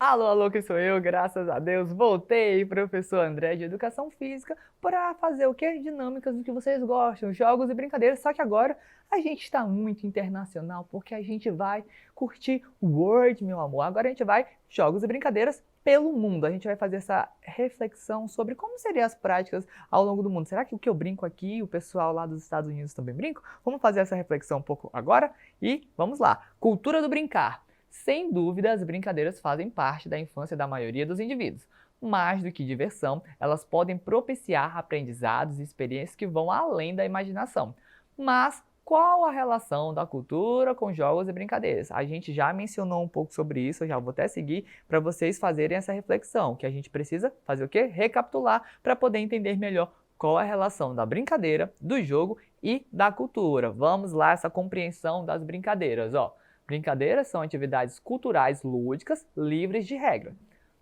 Alô, alô, que sou eu, graças a Deus, voltei, professor André de Educação Física, para fazer o quê? Dinâmicas do que vocês gostam, jogos e brincadeiras, só que agora a gente está muito internacional, porque a gente vai curtir o World, meu amor. Agora a gente vai jogos e brincadeiras pelo mundo. A gente vai fazer essa reflexão sobre como seriam as práticas ao longo do mundo. Será que o que eu brinco aqui, o pessoal lá dos Estados Unidos também brinca? Vamos fazer essa reflexão um pouco agora e vamos lá. Cultura do brincar. Sem dúvida, as brincadeiras fazem parte da infância da maioria dos indivíduos. Mais do que diversão, elas podem propiciar aprendizados e experiências que vão além da imaginação. Mas qual a relação da cultura com jogos e brincadeiras? A gente já mencionou um pouco sobre isso, eu já vou até seguir para vocês fazerem essa reflexão, que a gente precisa fazer o quê? Recapitular para poder entender melhor qual é a relação da brincadeira, do jogo e da cultura. Vamos lá, essa compreensão das brincadeiras, ó. Brincadeiras são atividades culturais lúdicas, livres de regra.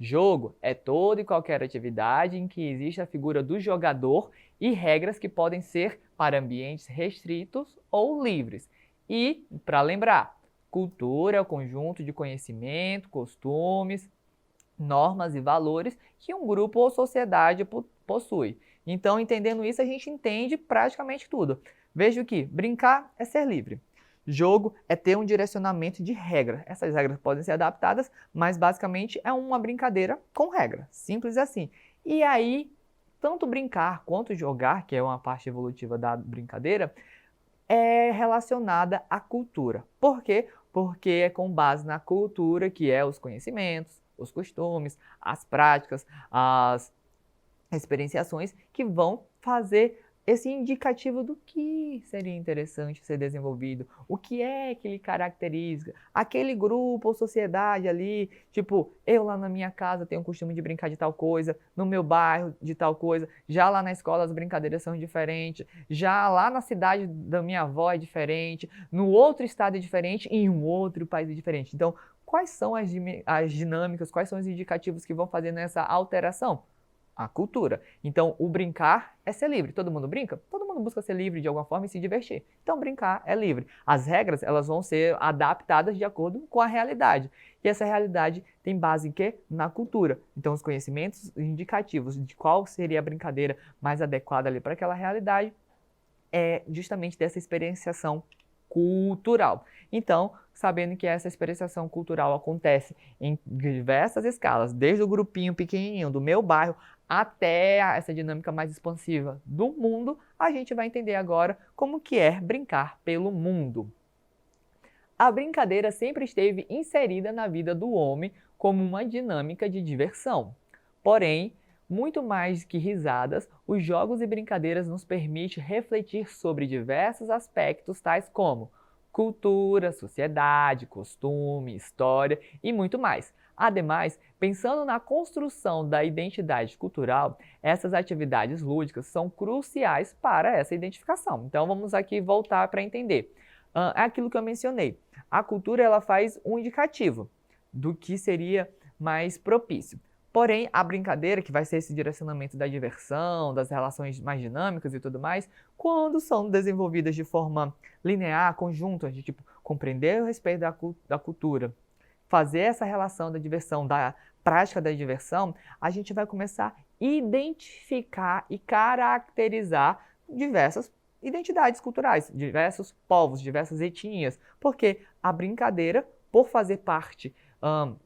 Jogo é toda e qualquer atividade em que existe a figura do jogador e regras que podem ser para ambientes restritos ou livres. E, para lembrar, cultura é o conjunto de conhecimento, costumes, normas e valores que um grupo ou sociedade possui. Então, entendendo isso, a gente entende praticamente tudo. Veja que brincar é ser livre. Jogo é ter um direcionamento de regra. Essas regras podem ser adaptadas, mas basicamente é uma brincadeira com regra. Simples assim. E aí, tanto brincar quanto jogar, que é uma parte evolutiva da brincadeira, é relacionada à cultura. Por quê? Porque é com base na cultura que é os conhecimentos, os costumes, as práticas, as experienciações que vão fazer esse indicativo do que seria interessante ser desenvolvido, o que é que lhe caracteriza, aquele grupo ou sociedade ali, tipo, eu lá na minha casa tenho o costume de brincar de tal coisa, no meu bairro de tal coisa, já lá na escola as brincadeiras são diferentes, já lá na cidade da minha avó é diferente, no outro estado é diferente e em um outro país é diferente. Então, quais são as dinâmicas, quais são os indicativos que vão fazer nessa alteração? A cultura. Então, o brincar é ser livre. Todo mundo brinca? Todo mundo busca ser livre de alguma forma e se divertir. Então, brincar é livre. As regras, elas vão ser adaptadas de acordo com a realidade. E essa realidade tem base em quê? Na cultura. Então, os conhecimentos indicativos de qual seria a brincadeira mais adequada ali para aquela realidade é justamente dessa experienciação cultural. Então, sabendo que essa experienciação cultural acontece em diversas escalas, desde o grupinho pequenininho do meu bairro até essa dinâmica mais expansiva do mundo, a gente vai entender agora como que é brincar pelo mundo. A brincadeira sempre esteve inserida na vida do homem como uma dinâmica de diversão. Porém, muito mais que risadas, os jogos e brincadeiras nos permitem refletir sobre diversos aspectos tais como cultura, sociedade, costume, história e muito mais. Ademais, pensando na construção da identidade cultural, essas atividades lúdicas são cruciais para essa identificação. Então vamos aqui voltar para entender. É aquilo que eu mencionei. A cultura ela faz um indicativo do que seria mais propício. Porém, a brincadeira, que vai ser esse direcionamento da diversão, das relações mais dinâmicas e tudo mais, quando são desenvolvidas de forma linear, conjunta, de tipo, compreender o respeito da cultura, fazer essa relação da diversão, da prática da diversão, a gente vai começar a identificar e caracterizar diversas identidades culturais, diversos povos, diversas etnias, porque a brincadeira, por fazer parte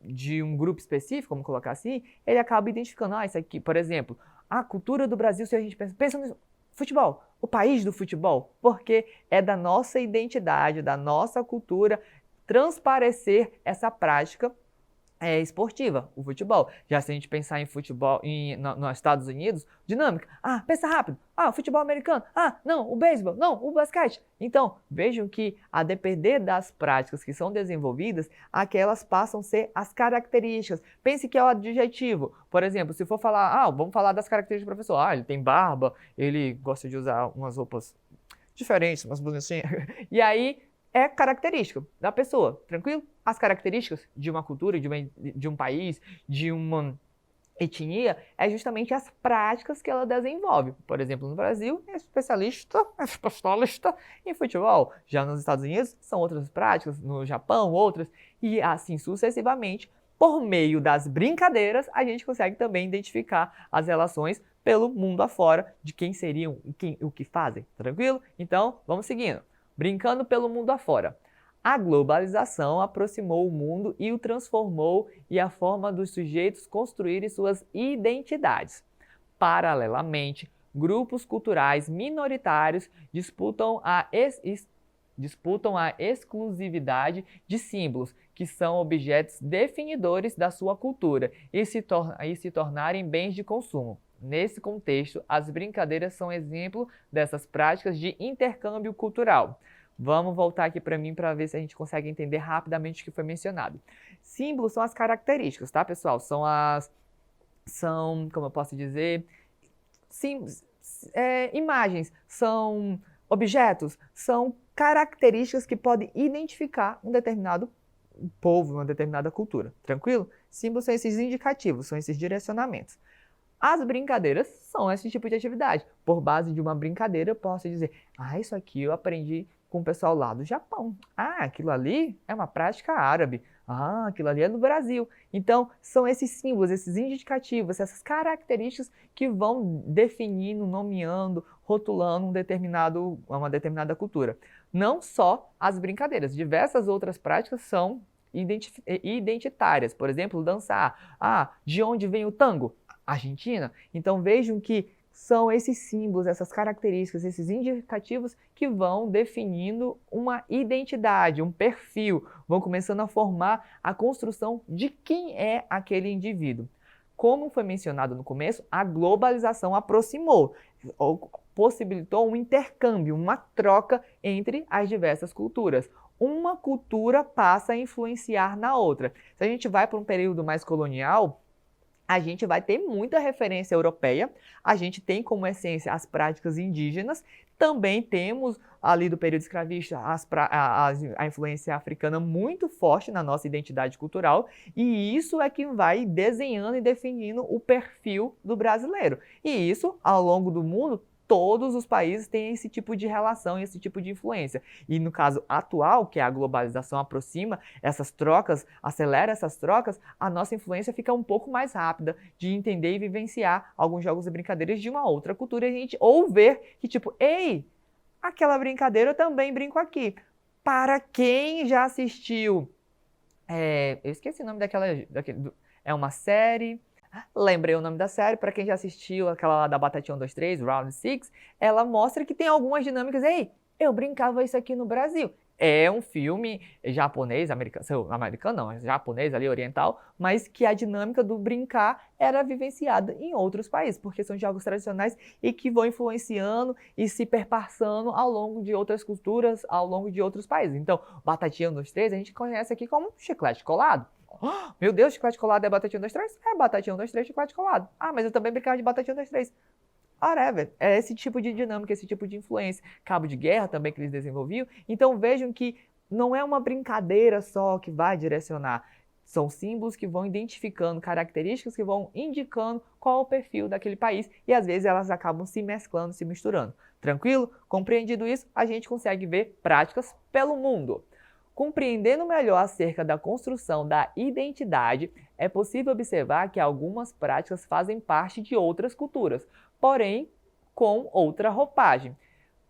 de um grupo específico, vamos colocar assim, ele acaba identificando, isso aqui, por exemplo, a cultura do Brasil, se a gente pensa no futebol, o país do futebol, porque é da nossa identidade, da nossa cultura, transparecer essa prática esportiva, o futebol. Já se a gente pensar em futebol nos Estados Unidos, dinâmica. Pensa rápido. O futebol americano. Não, o beisebol. Não, o basquete. Então, vejam que, a depender das práticas que são desenvolvidas, aquelas passam a ser as características. Pense que é o adjetivo. Por exemplo, se for falar, vamos falar das características do professor. Ele tem barba, ele gosta de usar umas roupas diferentes, umas blusinhas. E aí, é característica da pessoa, tranquilo? As características de uma cultura, de um país, de uma etnia, é justamente as práticas que ela desenvolve. Por exemplo, no Brasil, é especialista em futebol. Já nos Estados Unidos, são outras práticas, no Japão, outras, e assim sucessivamente, Por meio das brincadeiras, a gente consegue também identificar as relações pelo mundo afora de quem seriam e o que fazem, tranquilo? Então, vamos seguindo. Brincando pelo mundo afora. A globalização aproximou o mundo e o transformou e a forma dos sujeitos construírem suas identidades. Paralelamente, grupos culturais minoritários disputam a exclusividade de símbolos, que são objetos definidores da sua cultura, e se tornarem bens de consumo. Nesse contexto, as brincadeiras são exemplo dessas práticas de intercâmbio cultural. Vamos voltar aqui para mim para ver se a gente consegue entender rapidamente o que foi mencionado. Símbolos são as características, tá, pessoal? Como eu posso dizer, imagens, são objetos, são características que podem identificar um determinado povo, uma determinada cultura, tranquilo? Símbolos são esses indicativos, são esses direcionamentos. As brincadeiras são esse tipo de atividade. Por base de uma brincadeira, eu posso dizer, isso aqui eu aprendi com o pessoal lá do Japão. Aquilo ali é uma prática árabe. Aquilo ali é do Brasil. Então, são esses símbolos, esses indicativos, essas características que vão definindo, nomeando, rotulando uma determinada cultura. Não só as brincadeiras, diversas outras práticas são identitárias. Por exemplo, dançar. De onde vem o tango? Argentina. Então, vejam que são esses símbolos, essas características, esses indicativos que vão definindo uma identidade, um perfil, vão começando a formar a construção de quem é aquele indivíduo. Como foi mencionado no começo, a globalização aproximou, possibilitou um intercâmbio, uma troca entre as diversas culturas. Uma cultura passa a influenciar na outra. Se a gente vai para um período mais colonial, a gente vai ter muita referência europeia, a gente tem como essência as práticas indígenas, também temos ali do período escravista a influência africana muito forte na nossa identidade cultural, e isso é que vai desenhando e definindo o perfil do brasileiro. E isso, ao longo do mundo, todos os países têm esse tipo de relação, esse tipo de influência. E no caso atual, que é a globalização aproxima essas trocas, acelera essas trocas, a nossa influência fica um pouco mais rápida de entender e vivenciar alguns jogos e brincadeiras de uma outra cultura, ou ver que tipo, ei, aquela brincadeira eu também brinco aqui. Para quem já assistiu, eu esqueci o nome é uma série... Lembrei o nome da série, para quem já assistiu aquela lá da Batatinha 1, 2, 3, Round 6, ela mostra que tem algumas dinâmicas. Ei, eu brincava isso aqui no Brasil. É um filme japonês, americano não, é japonês ali, oriental, mas que a dinâmica do brincar era vivenciada em outros países, porque são jogos tradicionais e que vão influenciando e se perpassando ao longo de outras culturas, ao longo de outros países. Então, Batatinha 1, 2, 3, a gente conhece aqui como chiclete colado. Meu Deus, chiclete colado é batatinha 1, 2, 3? É batatinha 1, 2, 3, chiclete colado. Mas eu também brincava de batatinha 1, 2, 3. Whatever. É esse tipo de dinâmica, esse tipo de influência. Cabo de guerra também que eles desenvolviam. Então vejam que não é uma brincadeira só que vai direcionar. São símbolos que vão identificando características que vão indicando qual é o perfil daquele país e às vezes elas acabam se mesclando, se misturando. Tranquilo? Compreendido isso, a gente consegue ver práticas pelo mundo. Compreendendo melhor acerca da construção da identidade, é possível observar que algumas práticas fazem parte de outras culturas, porém com outra roupagem.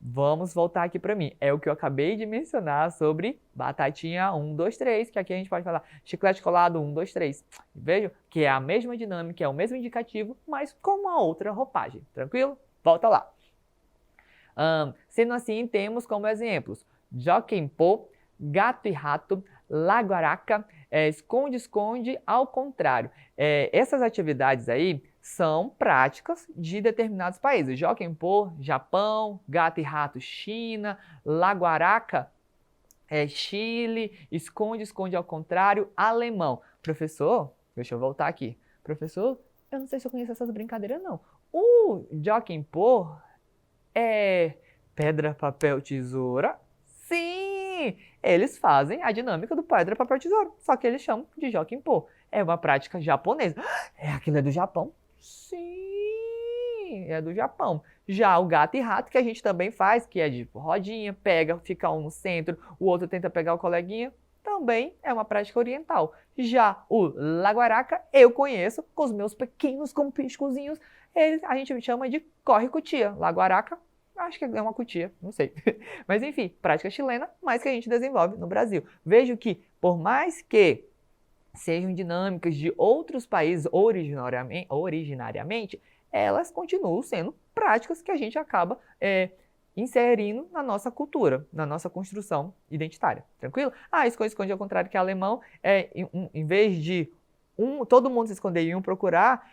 Vamos voltar aqui para mim. É o que eu acabei de mencionar sobre batatinha 1, 2, 3, que aqui a gente pode falar chiclete colado 1, 2, 3. Vejam que é a mesma dinâmica, é o mesmo indicativo, mas com uma outra roupagem. Tranquilo? Volta lá. Sendo assim, temos como exemplos Jokenpô, gato e rato, laguaraca, esconde-esconde ao contrário. Essas atividades aí são práticas de determinados países. Jokenpô, Japão, gato e rato, China, laguaraca, Chile, esconde-esconde ao contrário, alemão. Professor, deixa eu voltar aqui. Professor, eu não sei se eu conheço essas brincadeiras não. O Jokenpô é pedra, papel, tesoura? Sim! Eles fazem a dinâmica do pedra, papel, tesoura, só que eles chamam de Jokenpô. É uma prática japonesa. Aquilo é do Japão? Sim, é do Japão. Já o gato e rato, que a gente também faz, que é de rodinha, pega, fica um no centro, o outro tenta pegar o coleguinha, também é uma prática oriental. Já o laguaraca eu conheço com os meus pequenos compiscozinhos, a gente chama de corre-cutia. Laguaraca, acho que é uma cutia, não sei. Mas enfim, prática chilena, mas que a gente desenvolve no Brasil. Vejo que, por mais que sejam dinâmicas de outros países originariamente, elas continuam sendo práticas que a gente acaba inserindo na nossa cultura, na nossa construção identitária. Tranquilo? Esconde-esconde ao contrário que é alemão, em vez de todo mundo se esconder e um procurar,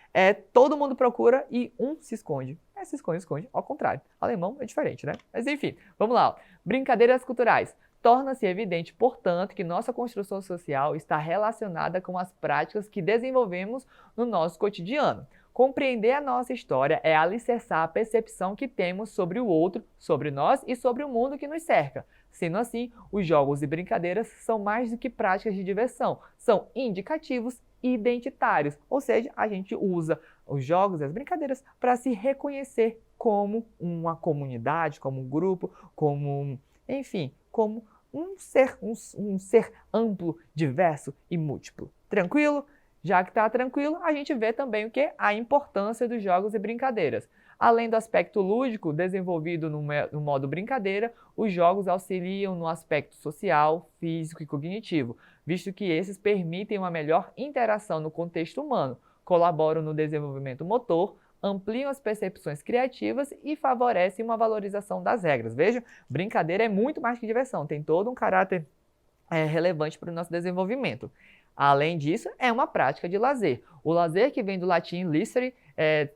todo mundo procura e um se esconde. Se esconde, ao contrário. Alemão é diferente, né? Mas enfim, vamos lá. Ó. Brincadeiras culturais. Torna-se evidente, portanto, que nossa construção social está relacionada com as práticas que desenvolvemos no nosso cotidiano. Compreender a nossa história é alicerçar a percepção que temos sobre o outro, sobre nós e sobre o mundo que nos cerca. Sendo assim, os jogos e brincadeiras são mais do que práticas de diversão, são indicativos identitários, ou seja, a gente usa os jogos e as brincadeiras para se reconhecer como uma comunidade, como um grupo, como, enfim, como um ser amplo, diverso e múltiplo. Tranquilo? Já que está tranquilo, a gente vê também o que? A importância dos jogos e brincadeiras. Além do aspecto lúdico desenvolvido no modo brincadeira, os jogos auxiliam no aspecto social, físico e cognitivo, visto que esses permitem uma melhor interação no contexto humano, colaboram no desenvolvimento motor, ampliam as percepções criativas e favorecem uma valorização das regras. Veja, brincadeira é muito mais que diversão, tem todo um caráter relevante para o nosso desenvolvimento. Além disso, é uma prática de lazer. O lazer, que vem do latim licere,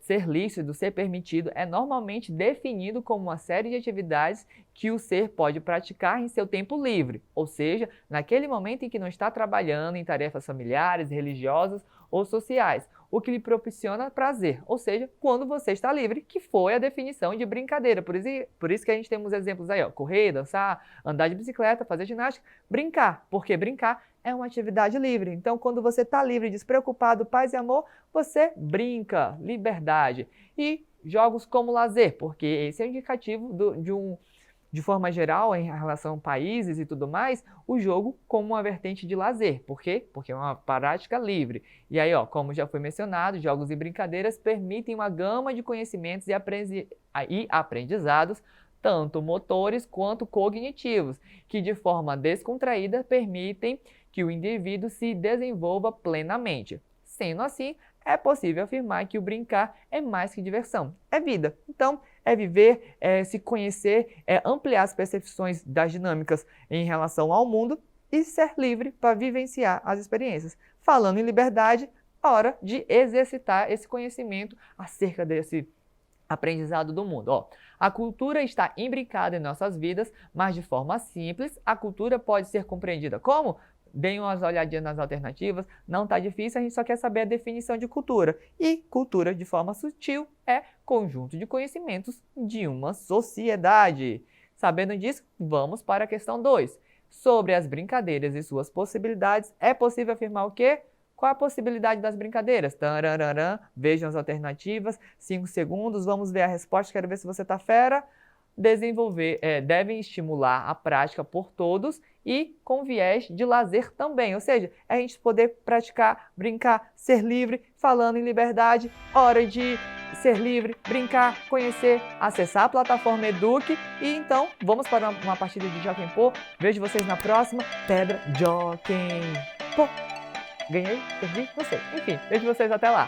ser lícito, ser permitido, é normalmente definido como uma série de atividades que o ser pode praticar em seu tempo livre, ou seja, naquele momento em que não está trabalhando em tarefas familiares, religiosas ou sociais, o que lhe proporciona prazer, ou seja, quando você está livre, que foi a definição de brincadeira. Por isso que a gente temos exemplos aí, ó, correr, dançar, andar de bicicleta, fazer ginástica, brincar, porque brincar é uma atividade livre. Então, quando você está livre, despreocupado, paz e amor, você brinca, liberdade. E jogos como lazer, porque esse é o indicativo de forma geral, em relação a países e tudo mais, o jogo como uma vertente de lazer. Por quê? Porque é uma prática livre. E aí, ó, como já foi mencionado, jogos e brincadeiras permitem uma gama de conhecimentos e aprendizados, tanto motores quanto cognitivos, que de forma descontraída permitem que o indivíduo se desenvolva plenamente. Sendo assim, é possível afirmar que o brincar é mais que diversão, é vida. Então, é viver, é se conhecer, é ampliar as percepções das dinâmicas em relação ao mundo e ser livre para vivenciar as experiências. Falando em liberdade, hora de exercitar esse conhecimento acerca desse aprendizado do mundo. Ó, a cultura está imbricada em nossas vidas, mas de forma simples, a cultura pode ser compreendida como? Deem umas olhadinhas nas alternativas, não está difícil, a gente só quer saber a definição de cultura. E cultura, de forma sutil, é conjunto de conhecimentos de uma sociedade. Sabendo disso, vamos para a questão 2. Sobre as brincadeiras e suas possibilidades, é possível afirmar o quê? Qual a possibilidade das brincadeiras? Tarararã, vejam as alternativas, 5 segundos, vamos ver a resposta, quero ver se você está fera. Devem estimular a prática por todos e com viés de lazer também, ou seja, a gente poder praticar, brincar, ser livre, falando em liberdade, hora de ser livre, brincar, conhecer, acessar a plataforma Eduque e então vamos para uma partida de Jockey Pô. Vejo vocês na próxima, Pedra Jockey Pô. Ganhei? Perdi? Não sei. Enfim, vejo vocês até lá.